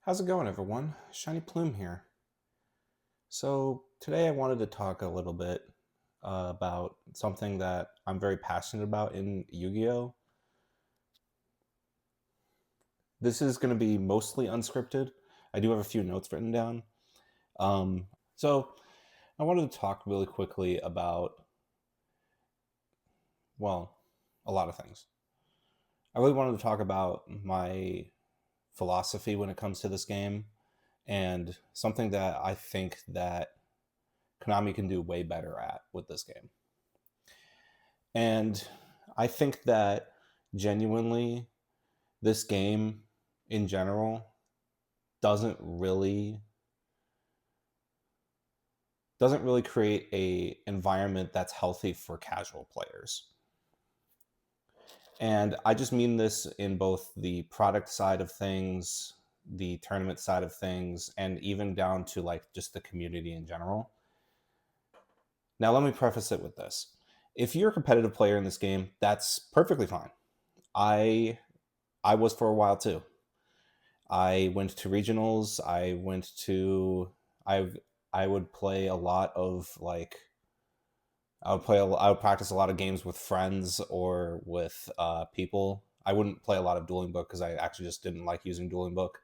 How's it going, everyone? Shiny Plume here. So, today I wanted to talk a little bit about something that I'm very passionate about in Yu-Gi-Oh! This is going to be mostly unscripted. I do have a few notes written down. Um, so, I wanted to talk really quickly about, well, a lot of things. I really wanted to talk about my philosophy when it comes to this game and something that I think that Konami can do way better at with this game. And I think that genuinely, this game in general doesn't really doesn't really create a environment that's healthy for casual players. And I just mean this in both the product side of things, the tournament side of things, and even down to like just the community in general. Now, let me preface it with this. If you're a competitive player in this game, that's perfectly fine. I I was for a while too. I went to regionals. I I would play a lot of like I would practice a lot of games with friends or with people. I wouldn't play a lot of Dueling Book because I actually just didn't like using Dueling Book.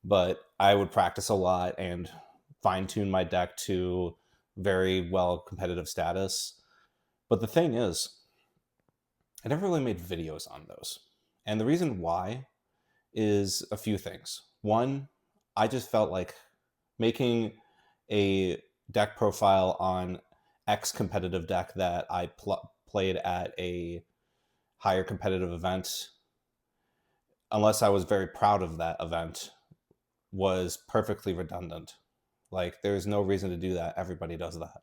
But I would practice a lot and fine tune my deck to very well competitive status. But the thing is, I never really made videos on those. And the reason why is a few things. One, I just felt like making a deck profile on X competitive deck that I played at a higher competitive event, unless I was very proud of that event, was perfectly redundant. Like, there's no reason to do that. Everybody does that.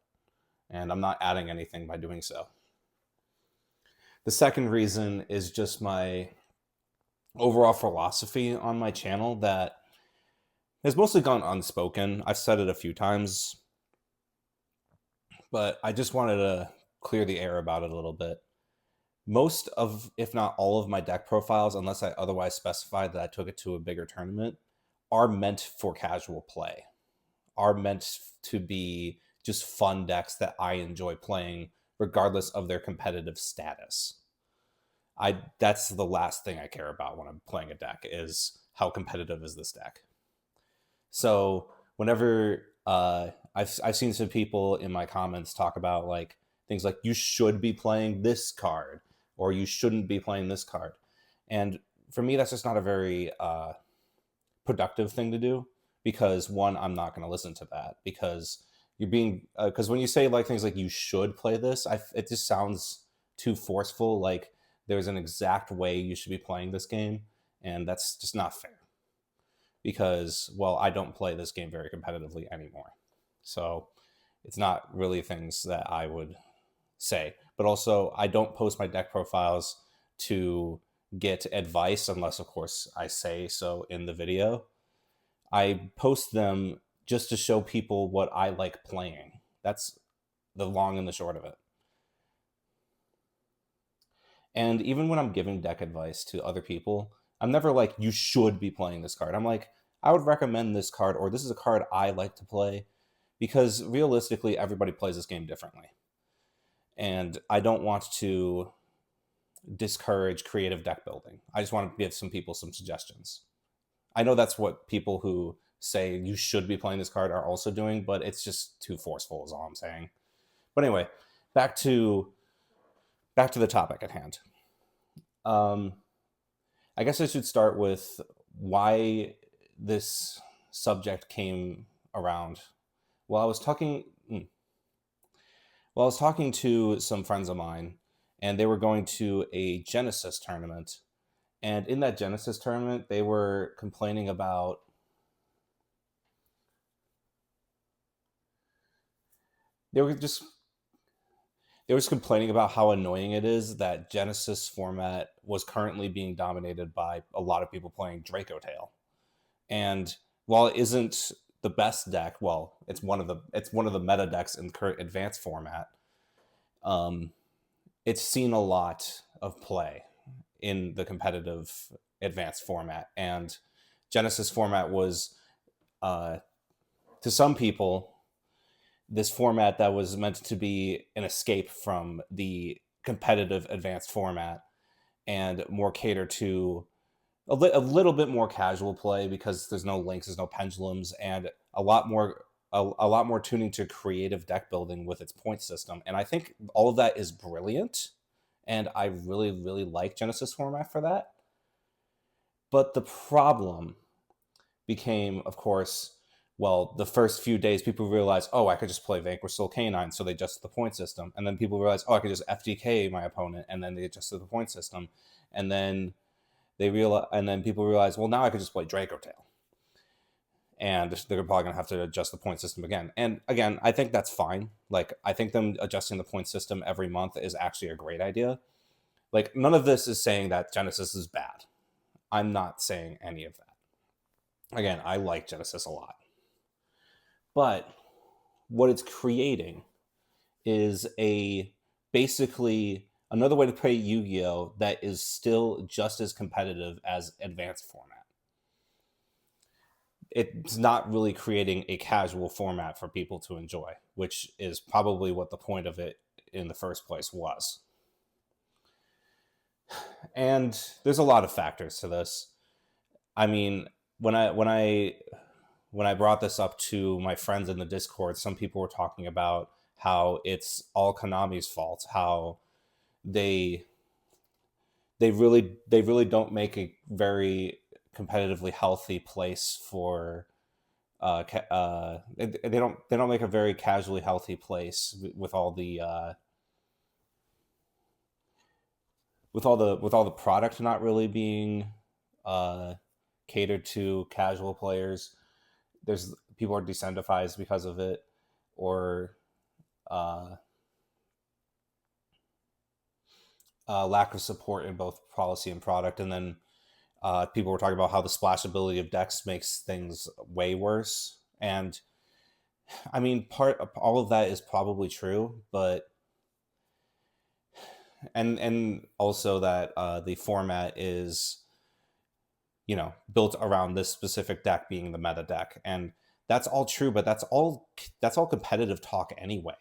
And I'm not adding anything by doing so. The second reason is just my overall philosophy on my channel that has mostly gone unspoken. I've said it a few times, but I just wanted to clear the air about it a little bit. Most of, if not all of my deck profiles, unless I otherwise specified that I took it to a bigger tournament, are meant for casual play, are meant to be just fun decks that I enjoy playing, regardless of their competitive status. That's the last thing I care about when I'm playing a deck is how competitive is this deck. So whenever I've seen some people in my comments talk about like things like you should be playing this card or you shouldn't be playing this card, and for me that's just not a very productive thing to do because one, I'm not going to listen to that because you're being because when you say like things like you should play this, it just sounds too forceful. Like there's an exact way you should be playing this game, and that's just not fair because, well, I don't play this game very competitively anymore. So it's not really things that I would say. But also, I don't post my deck profiles to get advice unless, of course, I say so in the video. I post them just to show people what I like playing. That's the long and the short of it. And even when I'm giving deck advice to other people, I'm never like, you should be playing this card. I'm like, I would recommend this card, or this is a card I like to play, because realistically, everybody plays this game differently. And I don't want to discourage creative deck building. I just want to give some people some suggestions. I know that's what people who say you should be playing this card are also doing, but it's just too forceful, is all I'm saying. But anyway, back to the topic at hand. Um, I guess I should start with why this subject came around. Well, I was talking. Well, I was talking to some friends of mine, and they were going to a Genesys tournament. And in that Genesys tournament, they were complaining about. They were just they were just complaining about how annoying it is that Genesis format was currently being dominated by a lot of people playing Draco Tail. And while it isn't the best deck, well, it's one of the meta decks in the current advanced format. Um, it's seen a lot of play in the competitive advanced format, and Genesis format was, uh, to some people, this format that was meant to be an escape from the competitive advanced format and more cater to a little bit more casual play because there's no links, there's no pendulums, and a lot more tuning to creative deck building with its point system. And I think all of that is brilliant, and I really like Genesis format for that. But the problem became, of course, well, the first few days people realized, oh, I could just play Vanquish Soul Canine, so they adjusted the point system. And then people realized, oh, I could just FDK my opponent, and then they adjusted the point system. And then people realize, well, now I could just play Draco Tail, and they're probably gonna have to adjust the point system again. And again, I think that's fine. Like, I think them adjusting the point system every month is actually a great idea. Like, none of this is saying that Genesis is bad. I'm not saying any of that. Again, I like Genesis a lot, but what it's creating is basically another way to play Yu-Gi-Oh that is still just as competitive as advanced format. It's not really creating a casual format for people to enjoy, which is probably what the point of it in the first place was. And there's a lot of factors to this. I mean, when I brought this up to my friends in the Discord, some people were talking about how it's all Konami's fault, how they really don't make a very competitively healthy place for they don't make a very casually healthy place with all the with all the product not really being catered to casual players. There's people are desensitized because of it, or lack of support in both policy and product. And then people were talking about how the splashability of decks makes things way worse. And I mean, all of that is probably true, but and also that the format is, you know, built around this specific deck being the meta deck, and that's all true. But that's all competitive talk anyway.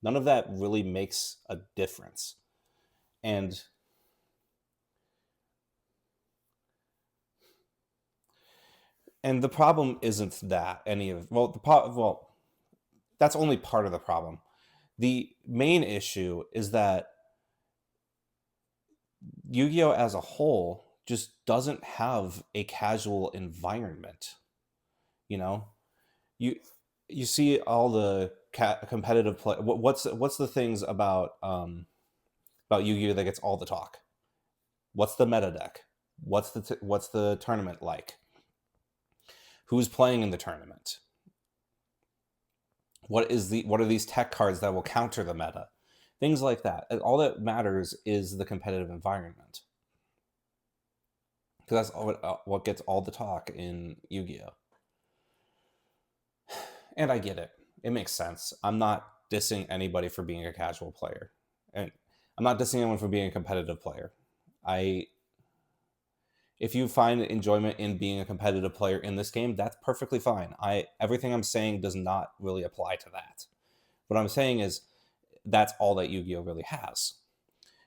None of that really makes a difference, and the problem isn't that any of that's only part of the problem. The main issue is that Yu-Gi-Oh as a whole just doesn't have a casual environment. You know, you see all the competitive play. What's the things about Yu-Gi-Oh that gets all the talk? What's the meta deck? What's the tournament like? Who's playing in the tournament? What are these tech cards that will counter the meta? Things like that. And all that matters is the competitive environment, because that's what gets all the talk in Yu-Gi-Oh. And I get it. It makes sense. I'm not dissing anybody for being a casual player, and I'm not dissing anyone for being a competitive player. If you find enjoyment in being a competitive player in this game, that's perfectly fine. Everything I'm saying does not really apply to that. What I'm saying is that's all that Yu-Gi-Oh really has.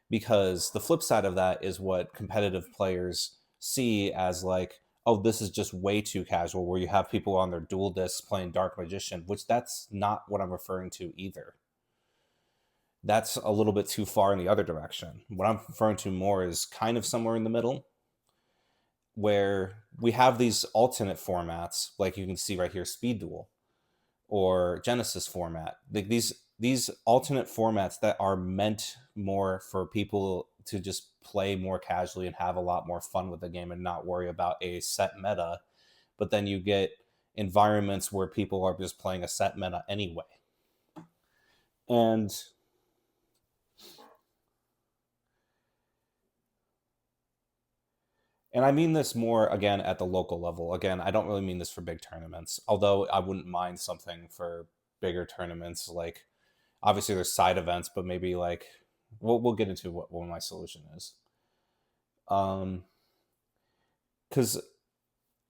Because the flip side of that is what competitive players see as like, oh, this is just way too casual, where you have people on their dual discs playing Dark Magician, which that's not what I'm referring to either. That's a little bit too far in the other direction. What I'm referring to more is kind of somewhere in the middle, where we have these alternate formats, like you can see right here, Speed Duel or Genesis format. Like these alternate formats that are meant more for people to just play more casually and have a lot more fun with the game and not worry about a set meta. But then you get environments where people are just playing a set meta anyway. And I mean this more, again, at the local level. Again, I don't really mean this for big tournaments, although I wouldn't mind something for bigger tournaments. Like, obviously there's side events, but maybe like we'll get into what my solution is. because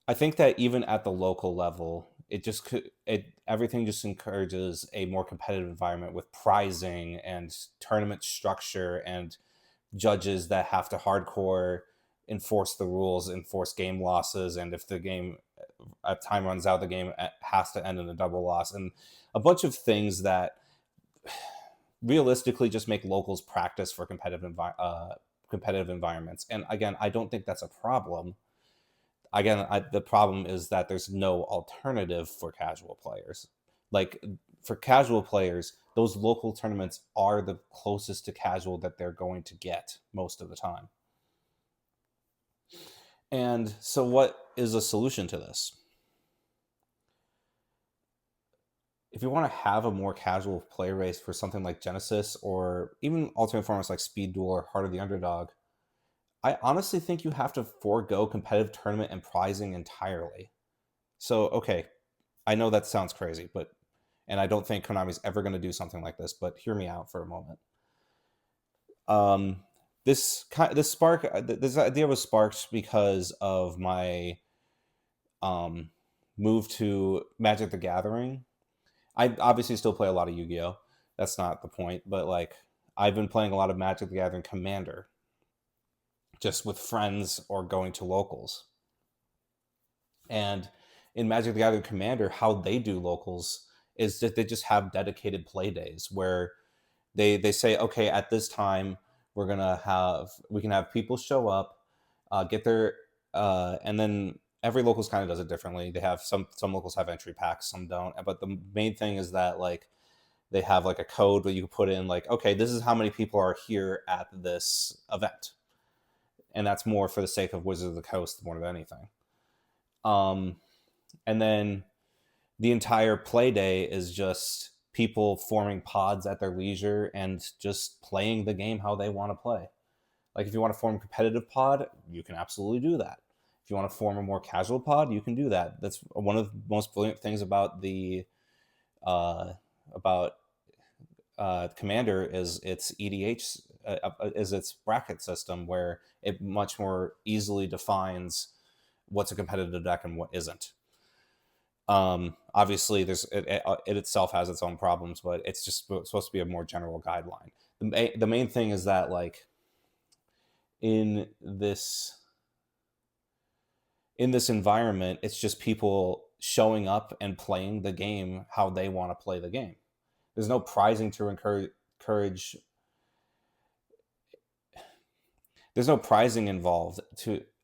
I think that even at the local level, everything just encourages a more competitive environment with prizing and tournament structure and judges that have to hardcore enforce the rules, enforce game losses, and if the game time runs out, the game has to end in a double loss, and a bunch of things that realistically just make locals practice for competitive environments. And again, I don't think that's a problem. Again, the problem is that there's no alternative for casual players. Like for casual players, those local tournaments are the closest to casual that they're going to get most of the time. And so, what is a solution to this? If you want to have a more casual player base for something like Genesys or even alternate formats like Speed Duel or Heart of the Underdog, I honestly think you have to forego competitive tournament and prizing entirely. So, okay, I know that sounds crazy, and I don't think Konami's ever going to do something like this, but hear me out for a moment. This idea was sparked because of my move to Magic the Gathering. I obviously still play a lot of Yu-Gi-Oh. That's not the point, but like I've been playing a lot of Magic the Gathering Commander, just with friends or going to locals. And in Magic the Gathering Commander, how they do locals is that they just have dedicated play days where they say, okay, at this time we can have people show up, get their and then every locals kind of does it differently. They have some locals have entry packs, some don't. But the main thing is that like they have like a code where you can put in like, okay, this is how many people are here at this event, and that's more for the sake of Wizards of the Coast more than anything. Um, and then the entire play day is just people forming pods at their leisure and just playing the game how they want to play. Like if you want to form a competitive pod, you can absolutely do that. If you want to form a more casual pod, you can do that. That's one of the most brilliant things about the uh, about Commander is its EDH is its bracket system where it much more easily defines what's a competitive deck and what isn't. Obviously, it itself has its own problems, but it's just supposed to be a more general guideline. The main thing is that like in this environment, it's just people showing up and playing the game how they want to play the game. There's no prizing to encourage. There's no prizing involved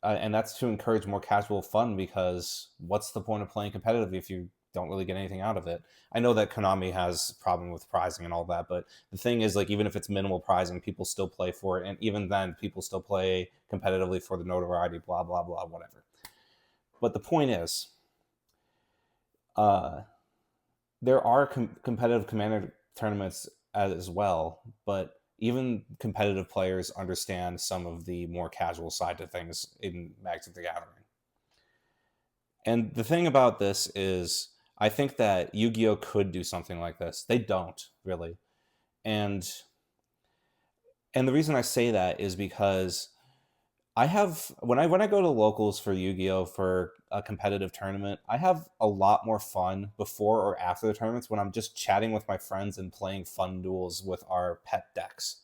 and that's to encourage more casual fun, because what's the point of playing competitive if you don't really get anything out of it? I know that Konami has a problem with prizing and all that, but the thing is, like, even if it's minimal prizing, people still play for it, and even then, people still play competitively for the notoriety, blah blah blah, whatever. But the point is, uh, there are competitive Commander tournaments as well, but even competitive players understand some of the more casual side to things in Magic the Gathering. And the thing about this is, I think that Yu-Gi-Oh could do something like this. They don't really, and the reason I say that is because I have when I go to locals for Yu-Gi-Oh for a competitive tournament, I have a lot more fun before or after the tournaments when I'm just chatting with my friends and playing fun duels with our pet decks.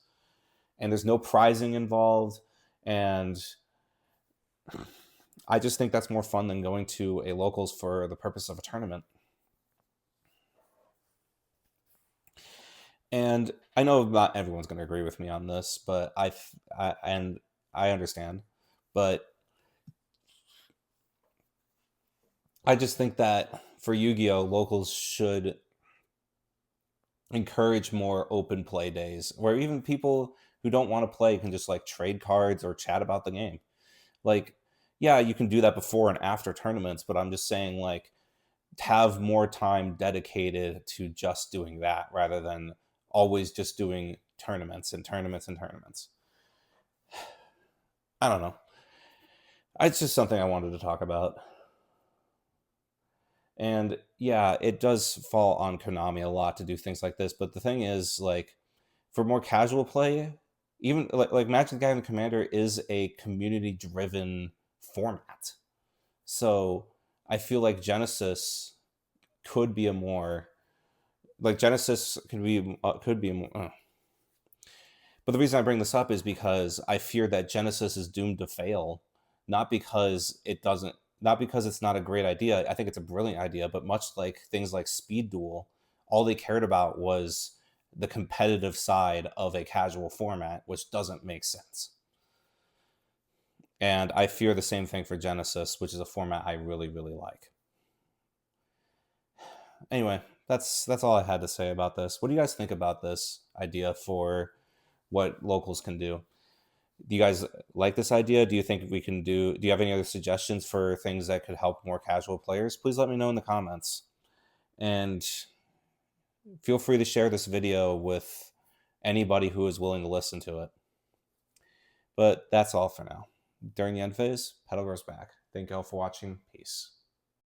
And there's no prizing involved, and I just think that's more fun than going to a locals for the purpose of a tournament. And I know not everyone's going to agree with me on this, but I understand, but I just think that for Yu-Gi-Oh, locals should encourage more open play days where even people who don't want to play can just like trade cards or chat about the game. Like, yeah, you can do that before and after tournaments, but I'm just saying, like, have more time dedicated to just doing that rather than always just doing tournaments and tournaments and tournaments. I don't know. It's just something I wanted to talk about. And yeah, it does fall on Konami a lot to do things like this. But the thing is, like, for more casual play, even like Magic the Gathering Commander is a community driven format. So I feel like Genesis could be a more like Genesis could be a more. But the reason I bring this up is because I fear that Genesis is doomed to fail, not because it doesn't, not because it's not a great idea. I think it's a brilliant idea, but much like things like Speed Duel, all they cared about was the competitive side of a casual format, which doesn't make sense. And I fear the same thing for Genesis, which is a format I really, really like. Anyway, that's all I had to say about this. What do you guys think about this idea for what locals can do? Do you guys like this idea? Do you think we can do you have any other suggestions for things that could help more casual players? Please let me know in the comments. And feel free to share this video with anybody who is willing to listen to it. But that's all for now. During the end phase, pedal goes back. Thank you all for watching. Peace.